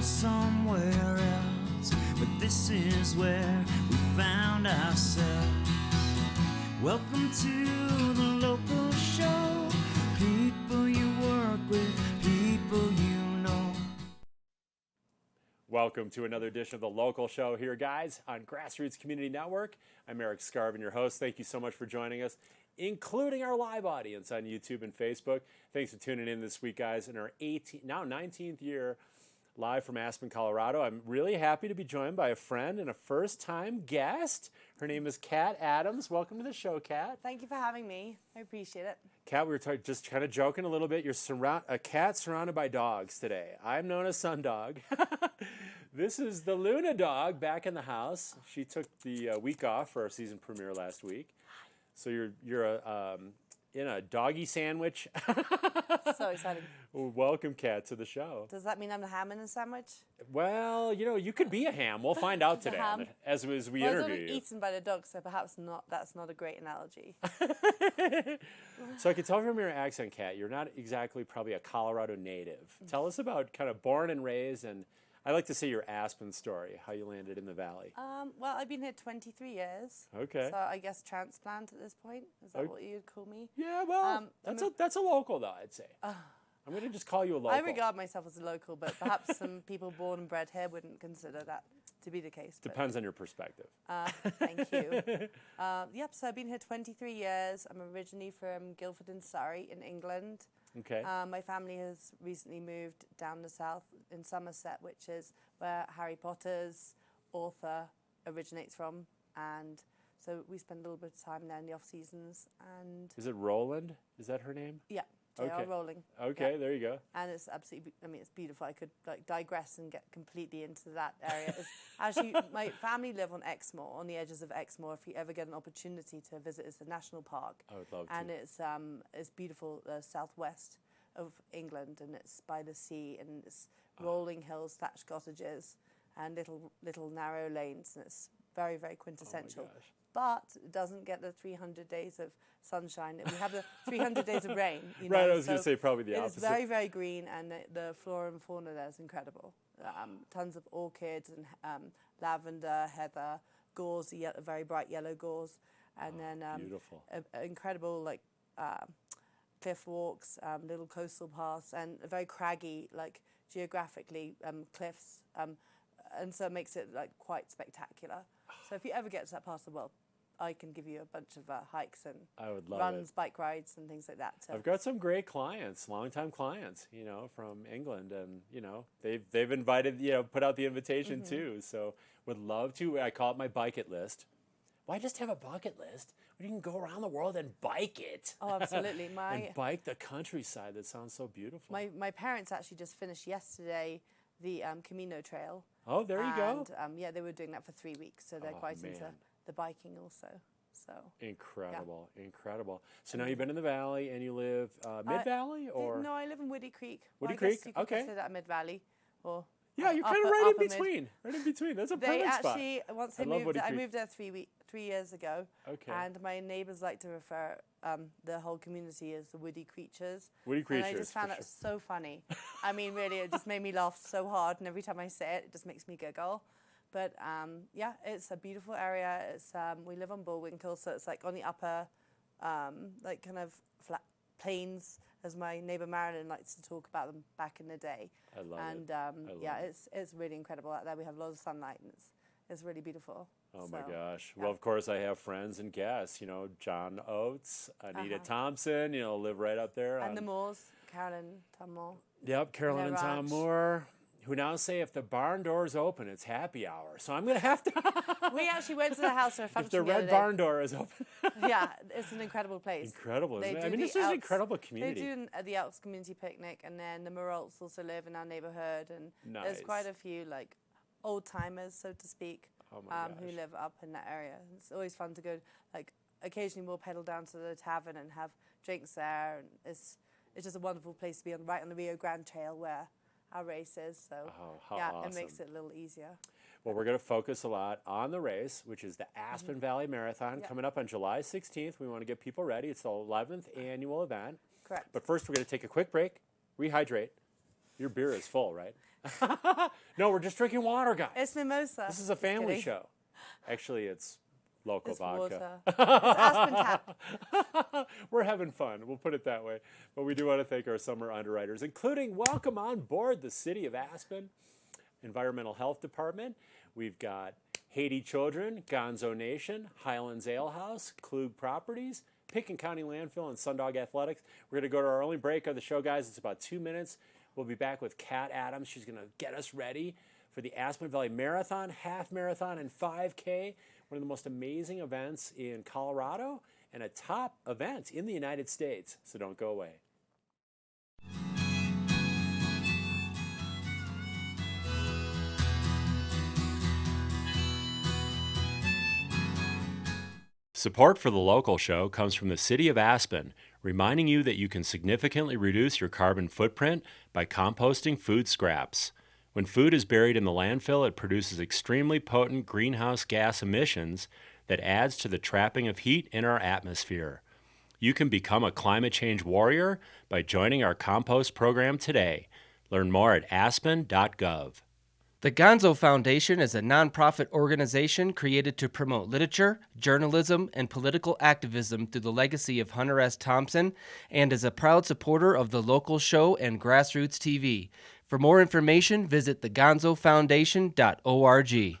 somewhere else, but this is where we found ourselves. Welcome to the local show. People you work with, people you know. Welcome to another edition of the Local Show here, guys, on GrassRoots Community Network. I'm Erik Skarvan, your host. Thank you so much for joining us, including our live audience on YouTube and Facebook. Thanks for tuning in this week, guys, in our 19th year live from Aspen, Colorado. I'm really happy to be joined by a friend and a first-time guest. Her name is Kat Adams. Welcome to the show, Kat. Thank you for having me. I appreciate it. Kat, we were just kind of joking a little bit. You're a cat surrounded by dogs today. I'm known as Sundog. This is the Luna dog back in the house. She took the week off for our season premiere last week. So you're in a doggy sandwich. So exciting. Welcome, Kat, to the show. Does that mean I'm the ham in a sandwich? Well, you could be a ham. We'll find out today as we interview you. I was eaten by the dog, so perhaps that's not a great analogy. So I could tell from your accent, Kat, you're not exactly probably a Colorado native. Tell us about kind of born and raised, and I like to say your Aspen story, how you landed in the valley. Well, I've been here 23 years. Okay. So I guess transplant at this point. Is that what you'd call me? Yeah, well, that's a local, though, I'd say. I'm going to just call you a local. I regard myself as a local, but perhaps some people born and bred here wouldn't consider that to be the case. Depends on your perspective. Thank you. Yep, so I've been here 23 years. I'm originally from Guildford in Surrey in England. Okay. My family has recently moved down the south in Somerset, which is where Harry Potter's author originates from. And so we spend a little bit of time there in the off seasons. And is it Roland? Is that her name? Yeah. J.R. Rowling. Okay, yeah. There you go. And it's absolutely, it's beautiful. I could digress and get completely into that area. Actually, my family live on Exmoor, on the edges of Exmoor. If you ever get an opportunity to visit, it's a national park. I would love to. And it's beautiful, southwest of England, and it's by the sea, and it's rolling hills, thatched cottages, and little narrow lanes, and it's very, very quintessential. Oh my gosh. But it doesn't get the 300 days of sunshine. We have the 300 days of rain. Right, I was going to say probably the opposite. It's very, very green, and the flora and fauna there is incredible. Tons of orchids and lavender, heather, gorse, very bright yellow gorse, and then beautiful. Incredible cliff walks, little coastal paths, and very craggy, geographically cliffs, and so it makes it quite spectacular. So if you ever get to that part of the world, I can give you a bunch of hikes and I would love runs, it. Bike rides, and things like that. So. I've got some great clients, longtime clients, from England, and they've invited, put out the invitation too. So would love to. I call it my bucket list. Why just have a bucket list when you can go around the world and bike it? Oh, absolutely. And bike the countryside. That sounds so beautiful. My parents actually just finished yesterday the Camino Trail. Oh, there you go. And they were doing that for 3 weeks, so they're quite into the biking also. So incredible, incredible. So now you've been in the valley, and you live mid-valley, or no? I live in Woody Creek. Woody I Creek. guess you could consider that mid-valley, or yeah, you're kind of right in between. Right in between. That's a perfect spot. They actually once I moved there 3 years ago. Okay. And my neighbours like to refer the whole community as the Woody Creatures. Woody Creatures. And I just found that so funny. I mean, really, it just made me laugh so hard, and every time I say it, it just makes me giggle. But it's a beautiful area. It's we live on Bullwinkle, so it's on the upper, kind of flat plains, as my neighbour Marilyn likes to talk about them back in the day. I love it. And it's really incredible out there. We have a lot of sunlight, and it's really beautiful. Oh my gosh. Yeah. Well, of course, I have friends and guests, John Oates, Anita Thompson, live right up there. And the Moores, Carolyn, Tom Moore. Yep, Carolyn and Tom Moore, who now say if the barn door's open, it's happy hour. So I'm going to have to... We actually went to the house for a function if the red barn door is open. Yeah, it's an incredible place. Incredible, isn't it? I mean, this is an incredible community. They do the Elks Community Picnic, and then the Morolts also live in our neighborhood, and there's quite a few, old-timers, so to speak, who live up in that area. It's always fun to go, occasionally we'll pedal down to the tavern and have drinks there, and it's just a wonderful place to be right on the Rio Grande Trail where our race is. So awesome. It makes it a little easier. Well, we're going to focus a lot on the race, which is the Aspen Valley Marathon, coming up on July 16th. We want to get people ready. It's the 11th annual event. Correct. But first, we're going to take a quick break, rehydrate, Your beer is full, right? No, we're just drinking water, guys. It's mimosa. This is a family show. Actually, it's local vodka. Water. It's Aspen Tap. We're having fun. We'll put it that way. But we do want to thank our summer underwriters, including welcome on board the City of Aspen Environmental Health Department. We've got Haiti Children, Gonzo Nation, Highlands Ale House, Klug Properties, Picken County Landfill, and Sundog Athletics. We're going to go to our only break of the show, guys. It's about 2 minutes. We'll be back with Kat Adams. She's going to get us ready for the Aspen Valley Marathon, Half Marathon, and 5K. One of the most amazing events in Colorado and a top event in the United States. So don't go away. Support for the local show comes from the City of Aspen, reminding you that you can significantly reduce your carbon footprint by composting food scraps. When food is buried in the landfill, it produces extremely potent greenhouse gas emissions that adds to the trapping of heat in our atmosphere. You can become a climate change warrior by joining our compost program today. Learn more at aspen.gov. The Gonzo Foundation is a nonprofit organization created to promote literature, journalism, and political activism through the legacy of Hunter S. Thompson, and is a proud supporter of the local show and GrassRoots TV. For more information, visit thegonzofoundation.org.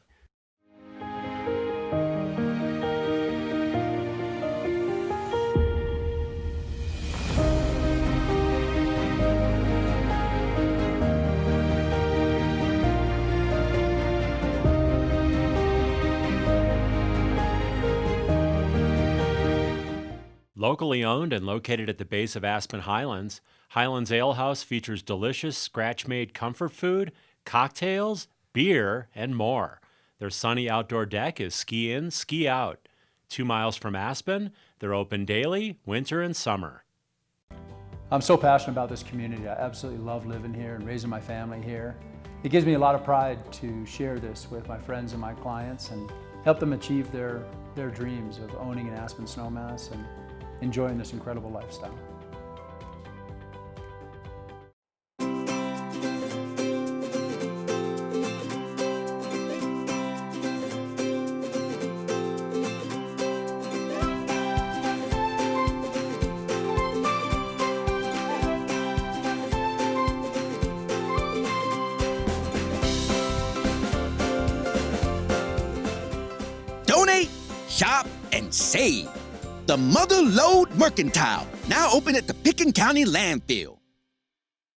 Locally owned and located at the base of Aspen Highlands, Highlands Ale House features delicious scratch-made comfort food, cocktails, beer, and more. Their sunny outdoor deck is ski in, ski out. 2 miles from Aspen, they're open daily, winter and summer. I'm so passionate about this community. I absolutely love living here and raising my family here. It gives me a lot of pride to share this with my friends and my clients and help them achieve their dreams of owning an Aspen snowmass and enjoying this incredible lifestyle. Donate, shop, and save. The Mother Lode Mercantile, now open at the Picken County Landfill.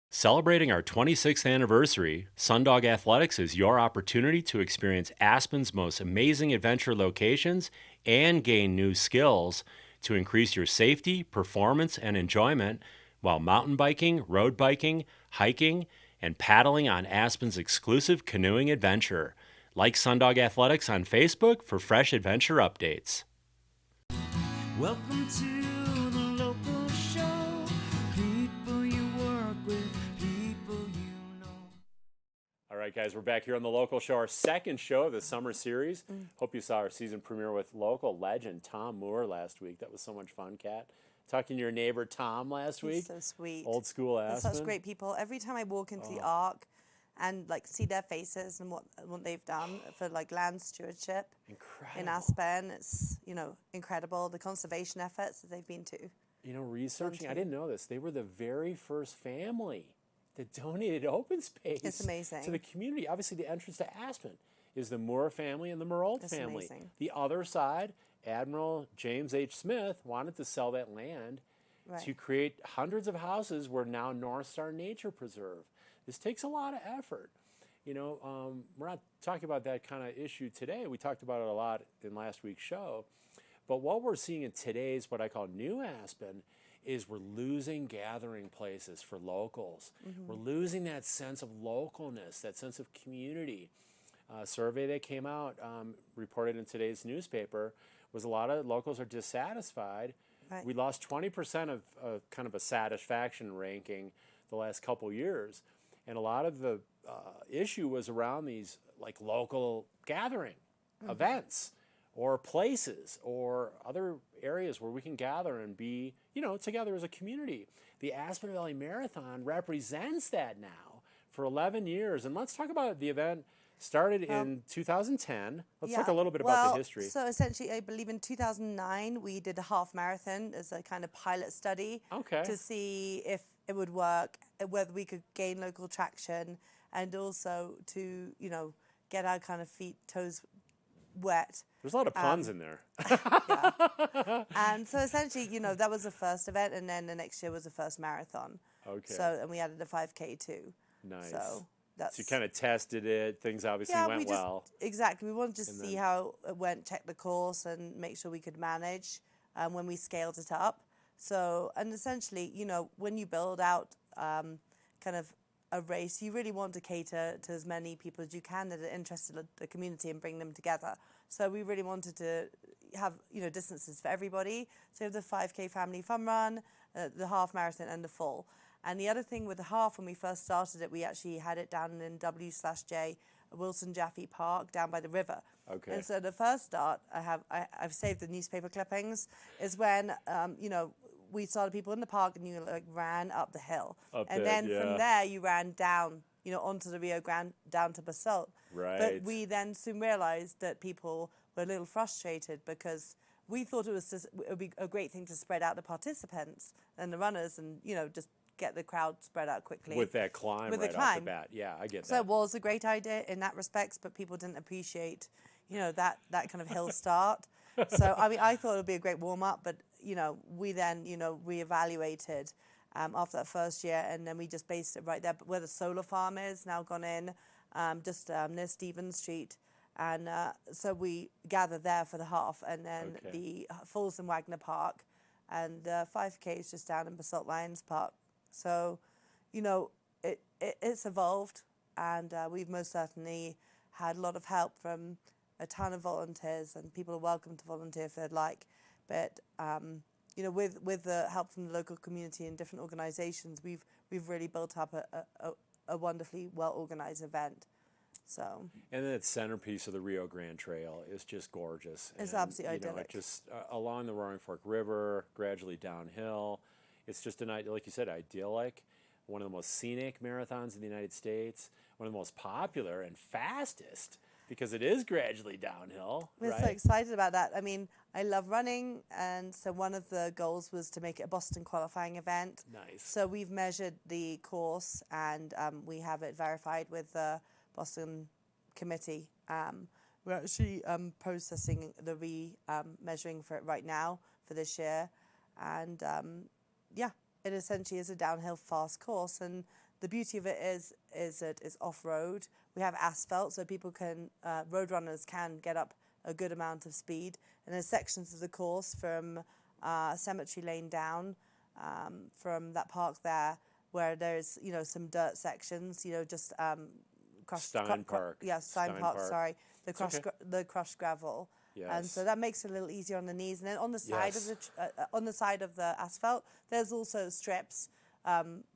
Celebrating our 26th anniversary, Sundog Athletics is your opportunity to experience Aspen's most amazing adventure locations and gain new skills to increase your safety, performance, and enjoyment while mountain biking, road biking, hiking, and paddling on Aspen's exclusive canoeing adventure. Like Sundog Athletics on Facebook for fresh adventure updates. Welcome to the local show. People you work with, people you know. All right, guys, we're back here on the local show, our second show of the summer series. Hope you saw our season premiere with local legend Tom Moore last week. That was so much fun, Kat. Talking to your neighbor Tom last week. So sweet. Old school They're Aspen. such great people. Every time I walk into the Ark and like see their faces and what they've done for like land stewardship in Aspen, it's incredible. The conservation efforts that they've been to. Researching, I didn't know this. They were the very first family that donated open space. It's amazing. To the community. Obviously, the entrance to Aspen is the Moore family and the Merold family. Amazing. The other side, Admiral James H. Smith wanted to sell that land to create hundreds of houses where now North Star Nature Preserve. This takes a lot of effort. We're not talking about that kind of issue today. We talked about it a lot in last week's show. But what we're seeing in today's, what I call new Aspen, is we're losing gathering places for locals. We're losing that sense of localness, that sense of community. A survey that came out, reported in today's newspaper, was a lot of locals are dissatisfied. Right. We lost 20% of kind of a satisfaction ranking the last couple years. And a lot of the issue was around these like local gathering events or places or other areas where we can gather and be, together as a community. The Aspen Valley Marathon represents that now for 11 years. And let's talk about the event. Started in 2010. Let's talk a little bit about the history. So essentially, I believe in 2009, we did a half marathon as a kind of pilot study to see if it would work, whether we could gain local traction, and also to, you know, get our kind of feet, toes wet. There's a lot of puns in there. And so essentially, you know, that was the first event, and then the next year was the first marathon. Okay. So, and we added a 5K too. Nice. So that's... So you kind of tested it. Things obviously went well. Exactly. We wanted to see how it went, check the course, and make sure we could manage when we scaled it up. So, and essentially, you know, when you build out kind of a race, you really want to cater to as many people as you can that are interested in the community and bring them together. So we really wanted to have, you know, distances for everybody. So we have the 5K family fun run, the half marathon, and the full. And the other thing with the half, when we first started it, we actually had it down in W/J Wilson Jaffe Park down by the river. Okay. And so the first start, I've saved the newspaper clippings, is when, you know, we saw the people in the park and you like ran up the hill. From there you ran down, you know, onto the Rio Grande, down to Basalt. Right. But we then soon realized that people were a little frustrated because we thought it would be a great thing to spread out the participants and the runners and, you know, just get the crowd spread out quickly. With that climb off the bat. Yeah, I get that. So it was a great idea in that respect, but people didn't appreciate, you know, that kind of hill start. So, I mean, I thought it would be a great warm-up, but, you know, we then, you know, reevaluated after that first year, and then we just based it right there where the solar farm is, now gone in, just near Stevens Street. And so we gathered there for the half, and then the full's in Wagner Park, and the 5K is just down in Basalt Lions Park. So, you know, it's evolved, and we've most certainly had a lot of help from a ton of volunteers, and people are welcome to volunteer if they'd like. But you know, with the help from the local community and different organisations, we've really built up a wonderfully well organised event. So. And then the centerpiece of the Rio Grande Trail is just gorgeous. It's absolutely idyllic. You know, it just along the Roaring Fork River, gradually downhill. It's just like you said, idyllic. One of the most scenic marathons in the United States. One of the most popular and fastest, because it is gradually downhill. We're so excited about that. I mean, I love running, and so one of the goals was to make it a Boston qualifying event. Nice. So we've measured the course, and we have it verified with the Boston committee. We're actually processing the measuring for it right now for this year, and yeah, it essentially is a downhill fast course, and the beauty of it is that it's off-road. We have asphalt, so people can, road runners can get up a good amount of speed. And there's sections of the course from Cemetery Lane down, from that park there, where there's, you know, some dirt sections, you know, just Stein Park. Stein Park, sorry. The crushed gravel. Yes. And so that makes it a little easier on the knees. And then on the side of the asphalt, there's also strips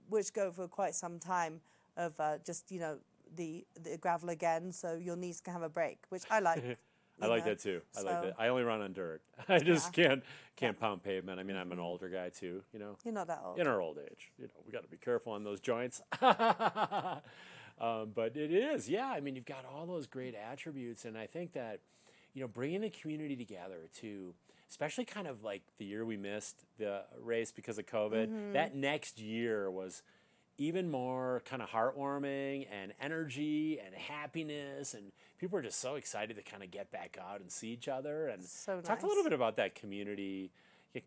which go for quite some time of just, you know, the gravel again, so your knees can have a break, which I like. I like that too. I like that. I only run on dirt. I just can't pound pavement. I mean, I'm an older guy too, you know. You're not that old. In our old age, you know, we got to be careful on those joints. But it is, yeah. I mean, you've got all those great attributes, and I think that, you know, bringing the community together to, especially kind of like the year we missed the race because of COVID, that next year was even more kind of heartwarming and energy and happiness, and people were just so excited to kind of get back out and see each other. And talk a little bit about that community,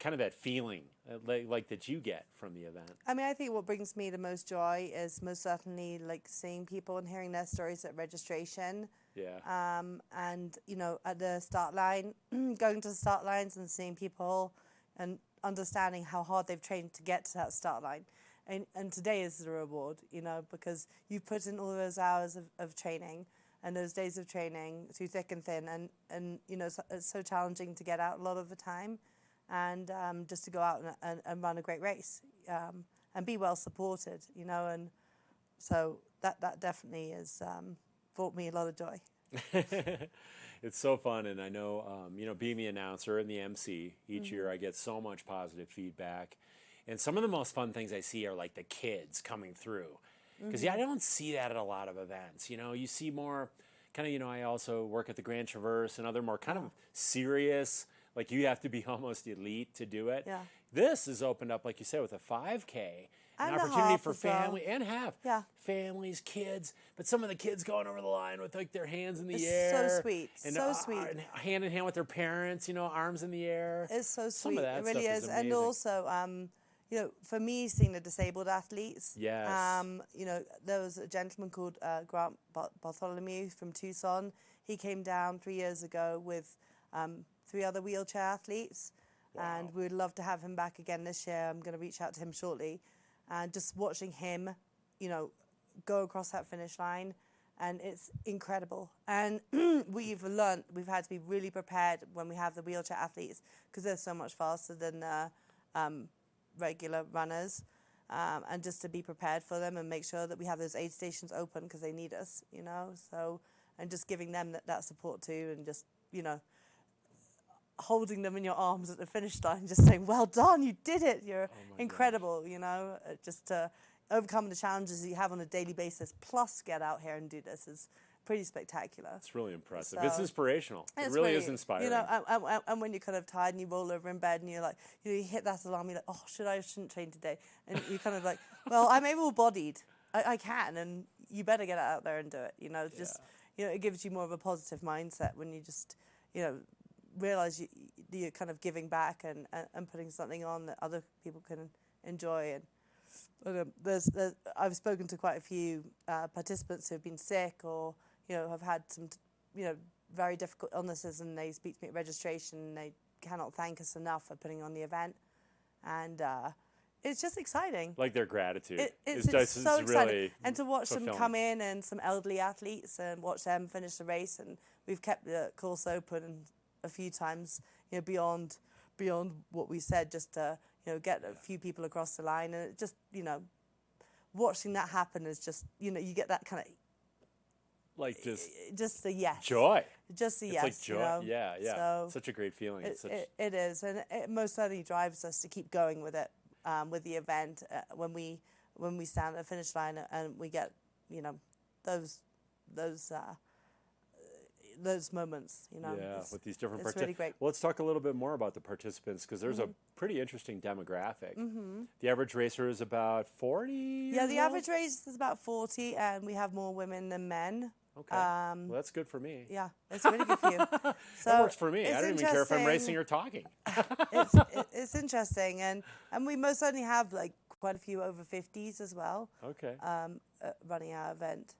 kind of that feeling like that you get from the event. I mean, I think what brings me the most joy is most certainly like seeing people and hearing their stories at registration. Yeah. And, you know, at the start line, going to the start lines and seeing people and understanding how hard they've trained to get to that start line. And today is the reward, you know, because you've put in all those hours of training and those days of training through thick and thin. And you know, it's so challenging to get out a lot of the time. And just to go out and run a great race and be well supported, you know. And so that definitely has brought me a lot of joy. It's so fun, and I know, you know, being the announcer and the MC, each year I get so much positive feedback. And some of the most fun things I see are like the kids coming through. Because I don't see that at a lot of events. You see more kind of, I also work at the Grand Traverse and other more kind of serious, like you have to be almost elite to do it. Yeah. This is opened up, like you said, with a 5K. An And opportunity for as well. family and half. Yeah. Families, kids, but some of the kids going over the line with like their hands in the It's air. so sweet. And, So sweet. and hand in hand with their parents, arms in the air. It's so Some sweet. of that It really stuff is. is And amazing. also, for me, seeing the disabled athletes. Yes. There was a gentleman called Grant Bartholomew from Tucson. He came down 3 years ago with 3 other wheelchair athletes. Wow. And we'd love to have him back again this year. I'm going to reach out to him shortly. And just watching him, go across that finish line, and it's incredible. And we've had to be really prepared when we have the wheelchair athletes, because they're so much faster than regular runners, and just to be prepared for them and make sure that we have those aid stations open because they need us, So, and just giving them that support too, and just, holding them in your arms at the finish line, just saying, well done, you did it, you're incredible, just to overcome the challenges you have on a daily basis, plus get out here and do this is pretty spectacular. It's really impressive. So, it's inspirational. It it's really is inspiring. And when you're kind of tired and you roll over in bed and you're like, you hit that alarm, you're like, oh, shouldn't train today? And you're kind of like, well, I'm able-bodied, I can, and you better get out there and do it, just, it gives you more of a positive mindset when you just, realize you're kind of giving back and putting something on that other people can enjoy. And I've spoken to quite a few participants who have been sick or have had some very difficult illnesses, and they speak to me at registration and they cannot thank us enough for putting on the event. And it's just exciting. Like their gratitude. It's so exciting. Really and to watch them fulfilling. come in, and some elderly athletes, and watch them finish the race. And we've kept the course open a few times, beyond what we said, just to get a few people across the line. And it just watching that happen is just you get that kind of like just a yes, joy. Just a it's yes. Like joy. Yeah. So such a great feeling. It is, and it most certainly drives us to keep going with it, with the event, when we stand at the finish line and we get those moments, with these different it's really great. Well, let's talk a little bit more about the participants, because there's a pretty interesting demographic. The average racer is about 40. Yeah, the average race is about 40, and we have more women than men. Okay, well, that's good for me. Yeah, it's really good for you. So that works for me. I don't even care if I'm racing or talking. It's interesting, and we most certainly have quite a few over 50s as well. Okay. Running our event.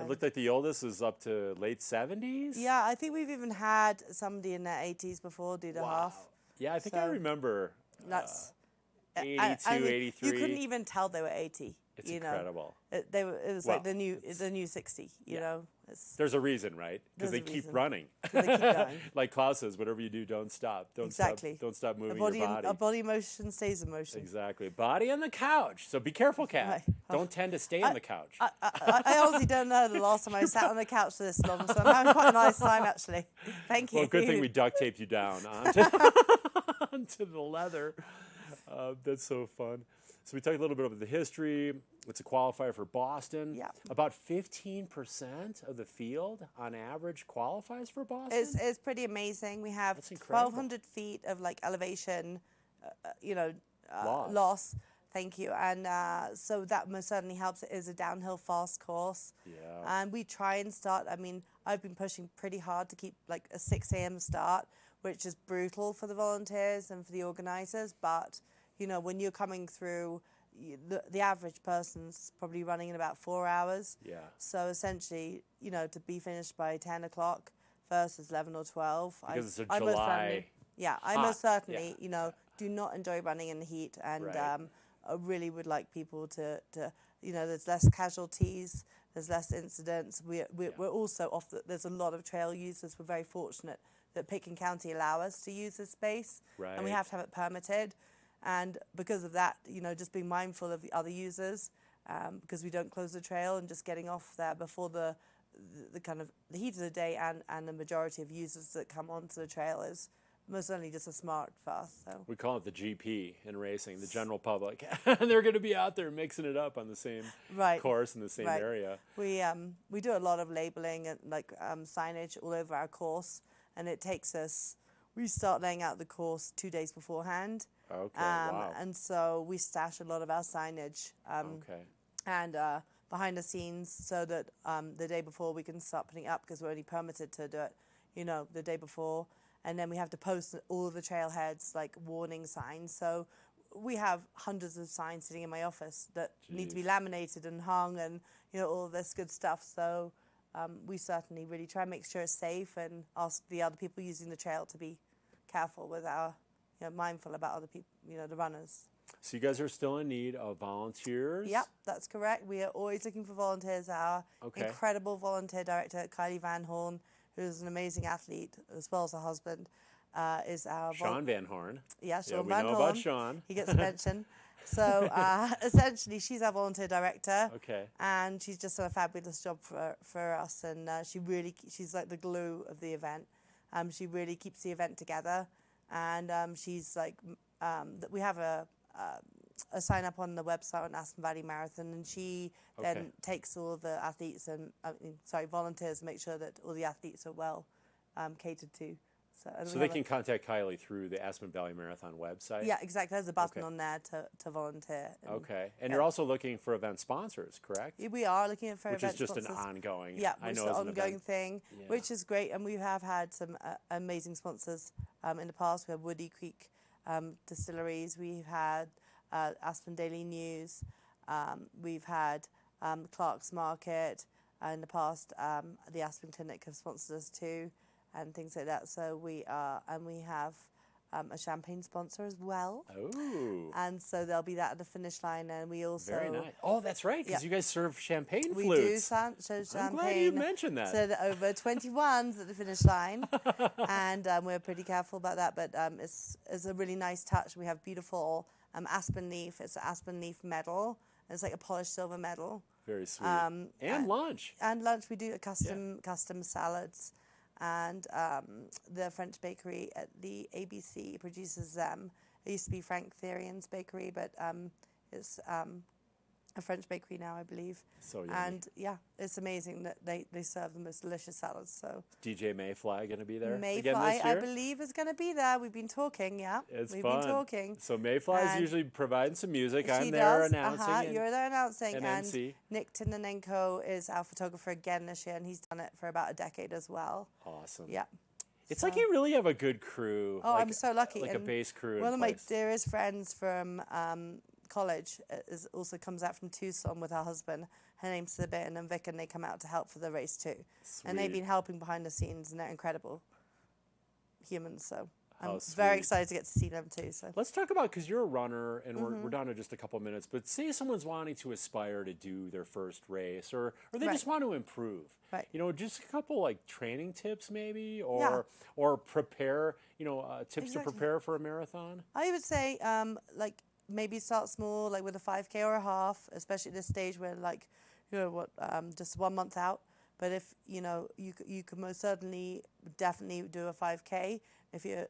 It looked like the oldest is up to late 70s. Yeah, I think we've even had somebody in their 80s before do the half. Yeah, I think I remember. That's 82, I mean, 83. You couldn't even tell they were 80. It's incredible. It was like the new 60. You know. There's a reason, right? Because they keep running. They keep going. Like Klaus says, whatever you do, don't stop. Don't stop moving your body. A body motion stays in motion. Exactly. Body on the couch. So be careful, Kat. Right. Don't tend to stay on the couch. I honestly don't know the last time I sat on the couch for this long, so I'm having quite a nice time, actually. Thank you. Well, good thing we duct taped you down onto the leather. That's so fun. So we talked a little bit about the history. It's a qualifier for Boston. Yeah. About 15% of the field, on average, qualifies for Boston. It's pretty amazing. We have 1,200 feet of elevation, loss. Thank you. And so that most certainly helps. It is a downhill fast course. Yeah. And we try and start. I mean, I've been pushing pretty hard to keep a 6 a.m. start, which is brutal for the volunteers and for the organizers. But when you're coming through, the average person's probably running in about 4 hours. Yeah. So essentially, to be finished by 10 o'clock versus 11 or 12. Because it's a July. I most certainly, do not enjoy running in the heat. And right. I really would like people to there's less casualties, there's less incidents. We're also there's a lot of trail users. We're very fortunate that Pitkin County allow us to use this space. Right. And we have to have it permitted. And because of that, just being mindful of the other users, because we don't close the trail, and just getting off there before the kind of the heat of the day and the majority of users that come onto the trail is most certainly just a smart fast. So we call it the GP in racing, the general public. They're going to be out there mixing it up on the same course in the same area. We do a lot of labeling and signage all over our course, and it takes us. We start laying out the course 2 days beforehand. Okay. Wow. And so we stash a lot of our signage. And behind the scenes, so that the day before we can start putting it up, because we're only permitted to do it, the day before. And then we have to post all of the trailheads, like warning signs. So we have hundreds of signs sitting in my office that need to be laminated and hung, and all of this good stuff. So we certainly really try and make sure it's safe, and ask the other people using the trail to be careful with our, mindful about other people, the runners. So you guys are still in need of volunteers? Yep, that's correct. We are always looking for volunteers. Our incredible volunteer director, Kylie Van Horn, who's an amazing athlete, as well as her husband, is our... Sean Van Horn. Yeah, Sean we Van know Horn. about Sean. He gets a mention. So essentially, she's our volunteer director. Okay. And she's just done a fabulous job for us. And she's like the glue of the event. She really keeps the event together. And she's like... we have a sign up on the website on Aspen Valley Marathon, and she then takes all of the athletes and volunteers, and make sure that all the athletes are well catered to. So they can contact Kylie through the Aspen Valley Marathon website? Yeah, exactly. There's a button on there to volunteer. And you're also looking for event sponsors, correct? We are looking for event sponsors. Which is just an ongoing, which is an ongoing thing, which is great. And we have had some amazing sponsors in the past. We have Woody Creek Distilleries. We've had Aspen Daily News. We've had Clark's Market. In the past, the Aspen Clinic have sponsored us too, and things like that. So we have a champagne sponsor as well. Oh. And so there'll be that at the finish line, and we also... Very nice. Oh, that's right, because you guys serve champagne we flutes. We do serve champagne. I'm glad you mentioned that. So that over 21s at the finish line, and we're pretty careful about that, but it's a really nice touch. We have beautiful aspen leaf. It's an aspen leaf medal. It's like a polished silver medal. Very sweet. And lunch. And lunch. We do custom salads. And the French bakery at the ABC produces them. It used to be Frank Therian's bakery, but it's a French bakery now, I believe. So yummy. And it's amazing that they serve the most delicious salads. So DJ Mayfly going to be there Mayfly, again this year? I believe, is going to be there. We've been talking, We've been talking. So Mayfly is usually providing some music. I'm there does. announcing. You're there announcing. And MC. Nick Tindonenko is our photographer again this year, and he's done it for about a decade as well. Awesome. Yeah. It's like you really have a good crew. Oh, I'm so lucky. Like a base crew. One of my dearest friends from college also comes out from Tucson with her husband. Her name's Sabine and Vic, and they come out to help for the race too. Sweet. And they've been helping behind the scenes, and they're incredible humans. So I'm sweet. very excited to get to see them too. So let's talk about, because you're a runner, and we're down to just a couple minutes. But say someone's wanting to aspire to do their first race, or they just want to improve. Right. Just a couple like training tips maybe, or prepare. Tips to prepare for a marathon. I would say maybe start small, like with a 5K or a half, especially at this stage where just 1 month out. But if you can most certainly definitely do a 5K if you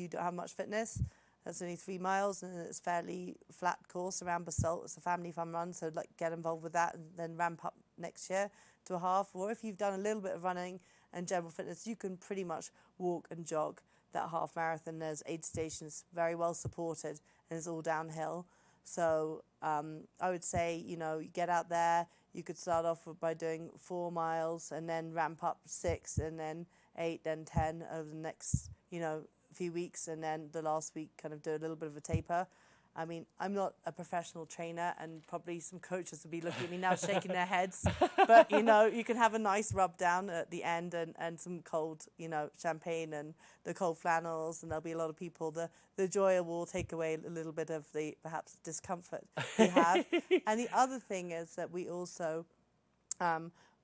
don't have much fitness. That's only 3 miles, and it's fairly flat course around Basalt. It's a family fun run, so get involved with that and then ramp up next year to a half. Or if you've done a little bit of running and general fitness, you can pretty much walk and jog that half marathon. There's aid stations, very well supported, and it's all downhill. So I would say, you get out there. You could start off by doing 4 miles and then ramp up 6 and then 8, then 10 over the next, few weeks, and then the last week kind of do a little bit of a taper. I mean, I'm not a professional trainer, and probably some coaches will be looking at me now shaking their heads. But, you can have a nice rub down at the end and some cold, champagne and the cold flannels, and there'll be a lot of people. The joy will take away a little bit of the, perhaps, discomfort you have. And the other thing is that we also...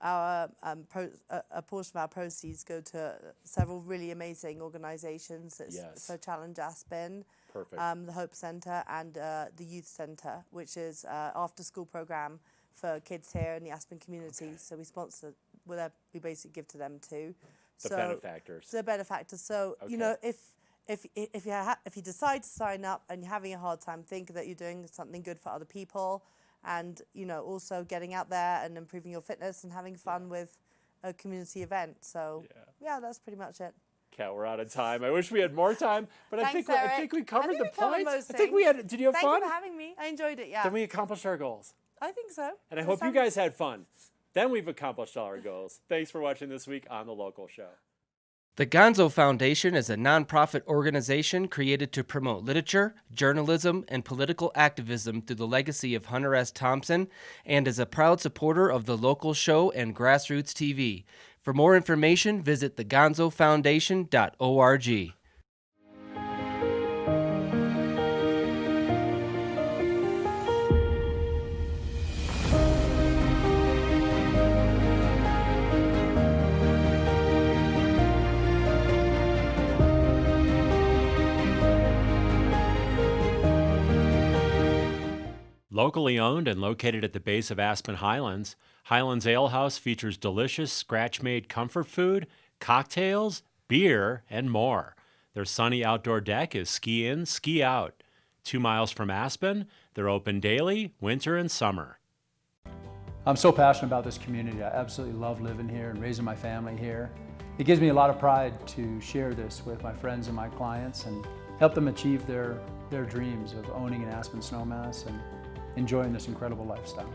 a portion of our proceeds go to several really amazing organisations. So Challenge Aspen, perfect. The Hope Centre, and the Youth Centre, which is after-school program for kids here in the Aspen community. So we sponsor, we basically give to them too. The benefactors. The benefactors. So, Okay. you know, if you decide to sign up and you're having a hard time, think that you're doing something good for other people, and, you know, also getting out there and improving your fitness and having fun with a community event. So, yeah, that's pretty much it. Kat, we're out of time. I wish we had more time, but I think we covered the points. I think we had. Did you have fun? Thank you for having me. I enjoyed it. Yeah. Then we accomplished our goals. I think so. And I hope you guys had fun. Then we've accomplished all our goals. Thanks for watching this week on The Local Show. The Gonzo Foundation is a nonprofit organization created to promote literature, journalism, and political activism through the legacy of Hunter S. Thompson, and is a proud supporter of The Local Show and GrassRoots TV. For more information, visit thegonzofoundation.org. Locally owned and located at the base of Aspen Highlands, Highlands Ale House features delicious scratch-made comfort food, cocktails, beer, and more. Their sunny outdoor deck is ski in, ski out. 2 miles from Aspen, they're open daily, winter and summer. I'm so passionate about this community. I absolutely love living here and raising my family here. It gives me a lot of pride to share this with my friends and my clients and help them achieve their dreams of owning an Aspen snowmass and enjoying this incredible lifestyle.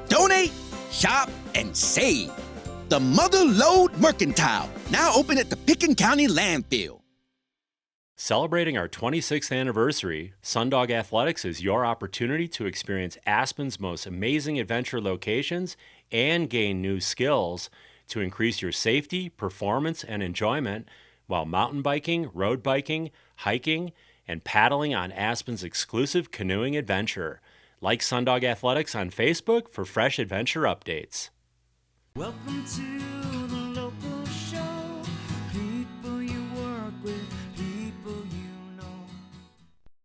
Donate, shop, and save. The Mother Lode Mercantile, now open at the Picken County Landfill. Celebrating our 26th anniversary, Sundog Athletics is your opportunity to experience Aspen's most amazing adventure locations and gain new skills to increase your safety, performance, and enjoyment while mountain biking, road biking, hiking, and paddling on Aspen's exclusive canoeing adventure. Like Sundog Athletics on Facebook for fresh adventure updates. Welcome to